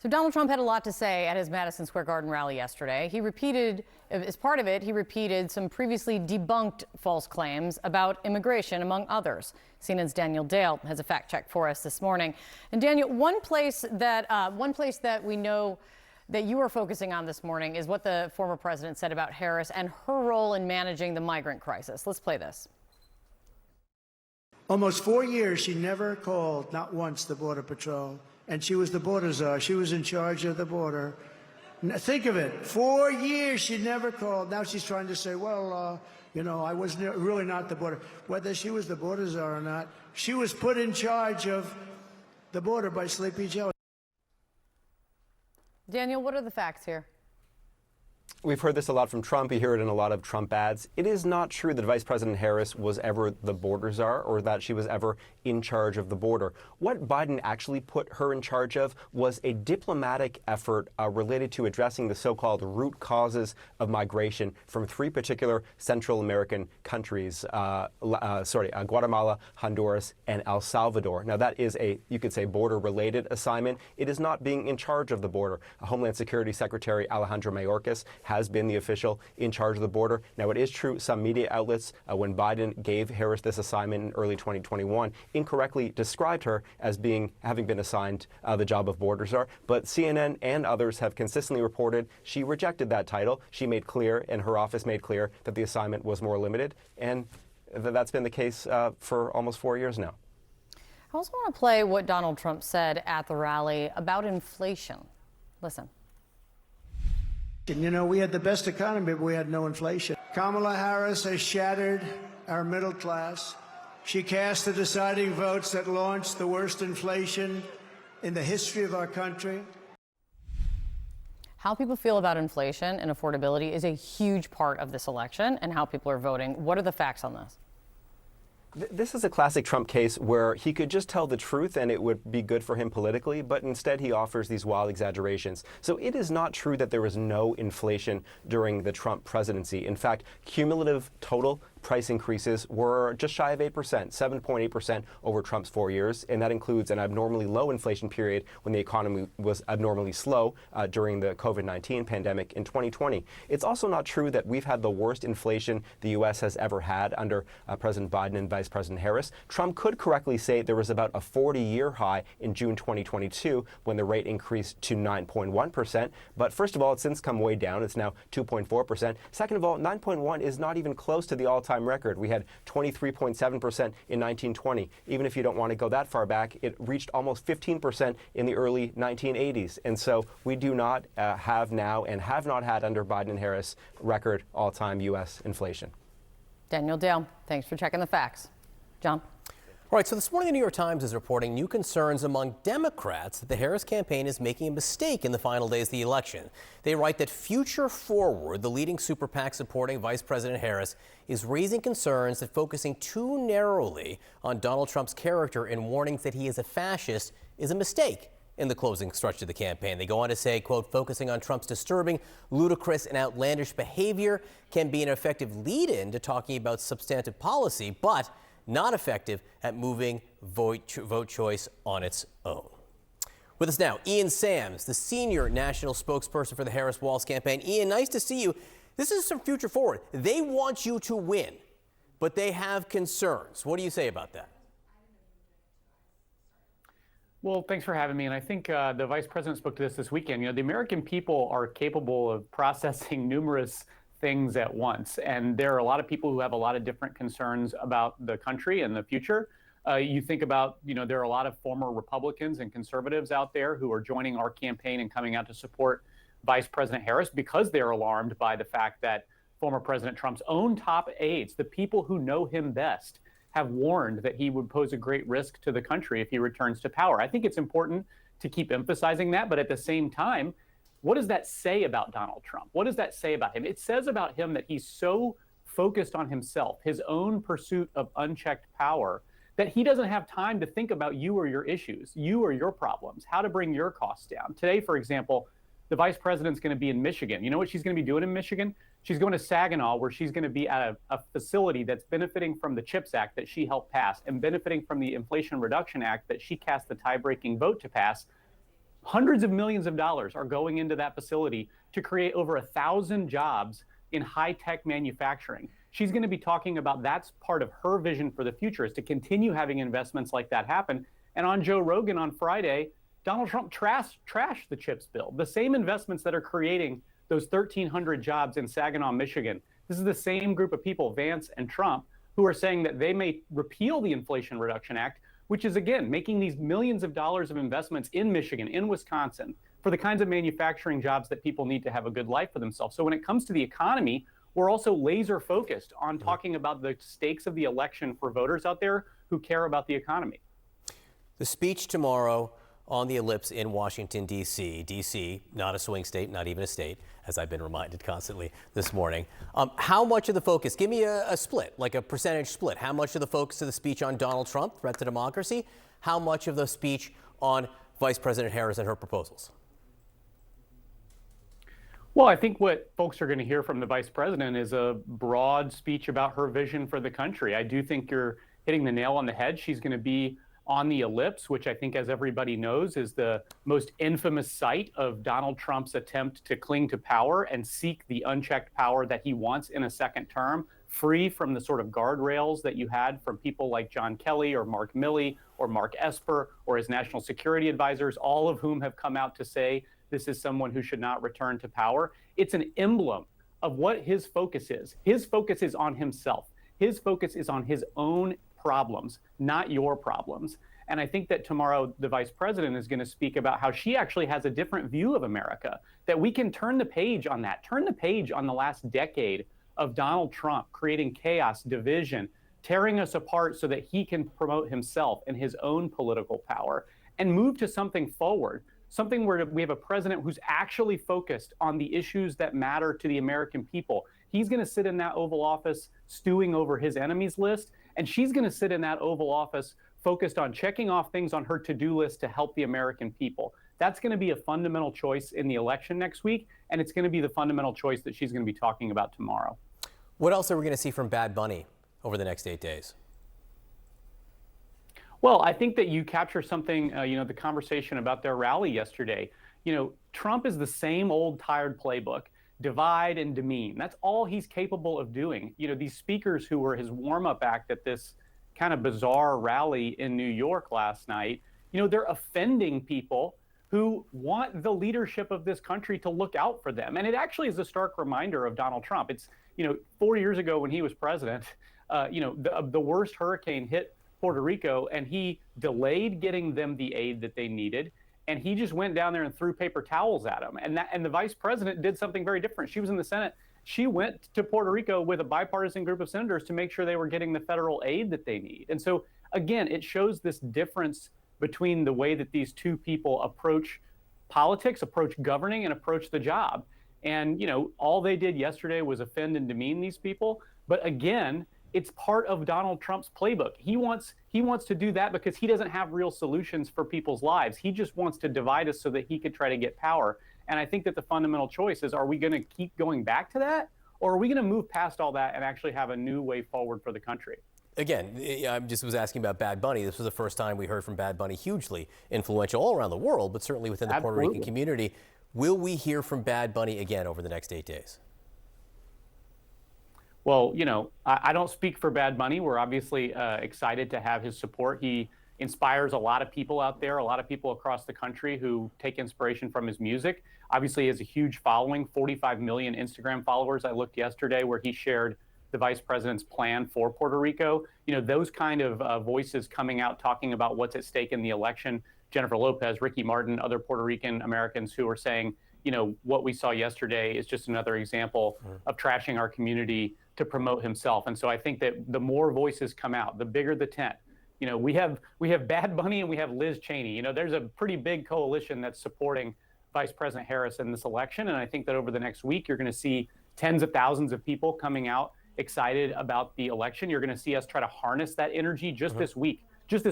So Donald Trump had a lot to say at his Madison Square Garden rally yesterday. He repeated, as part of it, he repeated some previously debunked false claims about immigration, among others. CNN's Daniel Dale has a fact check for us this morning. And Daniel, one place that we know that you are focusing on this morning is what the former president said about Harris and her role in managing the migrant crisis. Let's play this. Almost 4 years, she never called, not once, the Border Patrol. And she was the border czar. She was in charge of the border. Think of it. 4 years she never called. Now she's trying to say, well, I was really not the border. Whether she was the border czar or not, she was put in charge of the border by Sleepy Joe. Daniel, what are the facts here? We've heard this a lot from Trump. You hear it in a lot of Trump ads. It is not true that Vice President Harris was ever the border czar or that she was ever in charge of the border. What Biden actually put her in charge of was a diplomatic effort related to addressing the so-called root causes of migration from three particular Central American countries, Guatemala, Honduras, and El Salvador. Now, that is you could say, border-related assignment. It is not being in charge of the border. Homeland Security Secretary Alejandro Mayorkas has been the official in charge of the border. Now, it is true some media outlets, when Biden gave Harris this assignment in early 2021, incorrectly described her as having been assigned the job of border czar. But CNN and others have consistently reported she rejected that title. She made clear, and her office made clear, that the assignment was more limited. And that's been the case for almost 4 years now. I also want to play what Donald Trump said at the rally about inflation. Listen. We had the best economy, but we had no inflation. Kamala Harris has shattered our middle class. She cast the deciding votes that launched the worst inflation in the history of our country. How people feel about inflation and affordability is a huge part of this election and how people are voting. What are the facts on this? This is a classic Trump case where he could just tell the truth and it would be good for him politically, but instead he offers these wild exaggerations. So it is not true that there was no inflation during the Trump presidency. In fact, cumulative total price increases were just shy of 8%, 7.8% over Trump's 4 years, and that includes an abnormally low inflation period when the economy was abnormally slow during the COVID-19 pandemic in 2020. It's also not true that we've had the worst inflation the U.S. has ever had under President Biden and Vice President Harris. Trump could correctly say there was about a 40-year high in June 2022 when the rate increased to 9.1%. But first of all, it's since come way down. It's now 2.4%. Second of all, 9.1 is not even close to the all-time record. We had 23.7% in 1920. Even if you don't want to go that far back, it reached almost 15% in the early 1980s. And so we do not have now and have not had under Biden and Harris record all-time U.S. inflation. Daniel Dale, thanks for checking the facts. John? All right, so this morning the New York Times is reporting new concerns among Democrats that the Harris campaign is making a mistake in the final days of the election. They write that Future Forward, the leading super PAC supporting Vice President Harris, is raising concerns that focusing too narrowly on Donald Trump's character and warnings that he is a fascist is a mistake in the closing stretch of the campaign. They go on to say, quote, focusing on Trump's disturbing, ludicrous, and outlandish behavior can be an effective lead-in to talking about substantive policy, but not effective at moving vote choice on its own. With us now, Ian Sams, the senior national spokesperson for the Harris-Walz campaign. Ian, nice to see you. This is from Future Forward. They want you to win, but they have concerns. What do you say about that? Well, thanks for having me. And I think the vice president spoke to this weekend. The American people are capable of processing numerous things at once. And there are a lot of people who have a lot of different concerns about the country and the future. You think about, there are a lot of former Republicans and conservatives out there who are joining our campaign and coming out to support Vice President Harris because they're alarmed by the fact that former President Trump's own top aides, the people who know him best, have warned that he would pose a great risk to the country if he returns to power. I think it's important to keep emphasizing that, but at the same time, what does that say about Donald Trump? What does that say about him? It says about him that he's so focused on himself, his own pursuit of unchecked power, that he doesn't have time to think about you or your issues, you or your problems, how to bring your costs down. Today, for example, the vice president's going to be in Michigan. You know what she's going to be doing in Michigan? She's going to Saginaw, where she's going to be at a facility that's benefiting from the CHIPS Act that she helped pass and benefiting from the Inflation Reduction Act that she cast the tie-breaking vote to pass. Hundreds of millions of dollars are going into that facility to create over 1,000 jobs in high-tech manufacturing. She's going to be talking about that's part of her vision for the future, is to continue having investments like that happen. And on Joe Rogan on Friday, Donald Trump trashed the CHIPS bill. The same investments that are creating those 1,300 jobs in Saginaw, Michigan. This is the same group of people, Vance and Trump, who are saying that they may repeal the Inflation Reduction Act, which is, again, making these millions of dollars of investments in Michigan, in Wisconsin, for the kinds of manufacturing jobs that people need to have a good life for themselves. So when it comes to the economy, we're also laser focused on talking about the stakes of the election for voters out there who care about the economy. The speech tomorrow on the ellipse in Washington, D.C. D.C., not a swing state, not even a state, as I've been reminded constantly this morning. How much of the focus, give me a split, like a percentage split. How much of the focus of the speech on Donald Trump, threat to democracy? How much of the speech on Vice President Harris and her proposals? Well, I think what folks are going to hear from the vice president is a broad speech about her vision for the country. I do think you're hitting the nail on the head. She's going to be on the ellipse, which I think, as everybody knows, is the most infamous site of Donald Trump's attempt to cling to power and seek the unchecked power that he wants in a second term, free from the sort of guardrails that you had from people like John Kelly or Mark Milley or Mark Esper or his national security advisors, all of whom have come out to say this is someone who should not return to power. It's an emblem of what his focus is. His focus is on himself. His focus is on his own problems, not your problems. And I think that tomorrow the vice president is going to speak about how she actually has a different view of America, that we can turn the page on that, turn the page on the last decade of Donald Trump creating chaos, division, tearing us apart so that he can promote himself and his own political power and move to something forward, something where we have a president who's actually focused on the issues that matter to the American people. He's going to sit in that Oval Office stewing over his enemies list, and she's going to sit in that Oval Office focused on checking off things on her to-do list to help the American people. That's going to be a fundamental choice in the election next week, and it's going to be the fundamental choice that she's going to be talking about tomorrow. What else are we going to see from Bad Bunny over the next 8 days? Well, I think that you capture something, the conversation about their rally yesterday. Trump is the same old tired playbook, divide and demean. That's all he's capable of doing. These speakers who were his warm-up act at this kind of bizarre rally in New York last night, they're offending people who want the leadership of this country to look out for them. And it actually is a stark reminder of Donald Trump. It's, 4 years ago when he was president, the worst hurricane hit Puerto Rico, and he delayed getting them the aid that they needed. And he just went down there and threw paper towels at them. And the vice president did something very different. She was in the Senate. She went to Puerto Rico with a bipartisan group of senators to make sure they were getting the federal aid that they need. And so, again, it shows this difference between the way that these two people approach politics, approach governing, and approach the job. And, all they did yesterday was offend and demean these people. But again, it's part of Donald Trump's playbook. He wants to do that because he doesn't have real solutions for people's lives. He just wants to divide us so that he could try to get power. And I think that the fundamental choice is, are we going to keep going back to that? Or are we going to move past all that and actually have a new way forward for the country? Again, I just was asking about Bad Bunny. This was the first time we heard from Bad Bunny, hugely influential all around the world, but certainly within the Puerto Rican community. Will we hear from Bad Bunny again over the next 8 days? Well, I don't speak for Bad Bunny. We're obviously excited to have his support. He inspires a lot of people out there, a lot of people across the country who take inspiration from his music. Obviously, he has a huge following, 45 million Instagram followers. I looked yesterday where he shared the vice president's plan for Puerto Rico. Those kind of voices coming out talking about what's at stake in the election. Jennifer Lopez, Ricky Martin, other Puerto Rican Americans who are saying, what we saw yesterday is just another example of trashing our community to promote himself. And so I think that the more voices come out, the bigger the tent. We have Bad Bunny and we have Liz Cheney. There's a pretty big coalition that's supporting Vice President Harris in this election. And I think that over the next week, you're going to see tens of thousands of people coming out excited about the election. You're going to see us try to harness that energy just this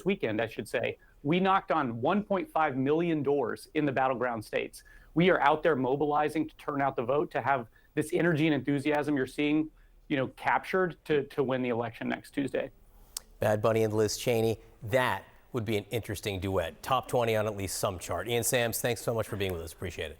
weekend, I should say. We knocked on 1.5 million doors in the battleground states. We are out there mobilizing to turn out the vote, to have this energy and enthusiasm you're seeing, captured to win the election next Tuesday. Bad Bunny and Liz Cheney, that would be an interesting duet. Top 20 on at least some chart. Ian Sams, thanks so much for being with us. Appreciate it.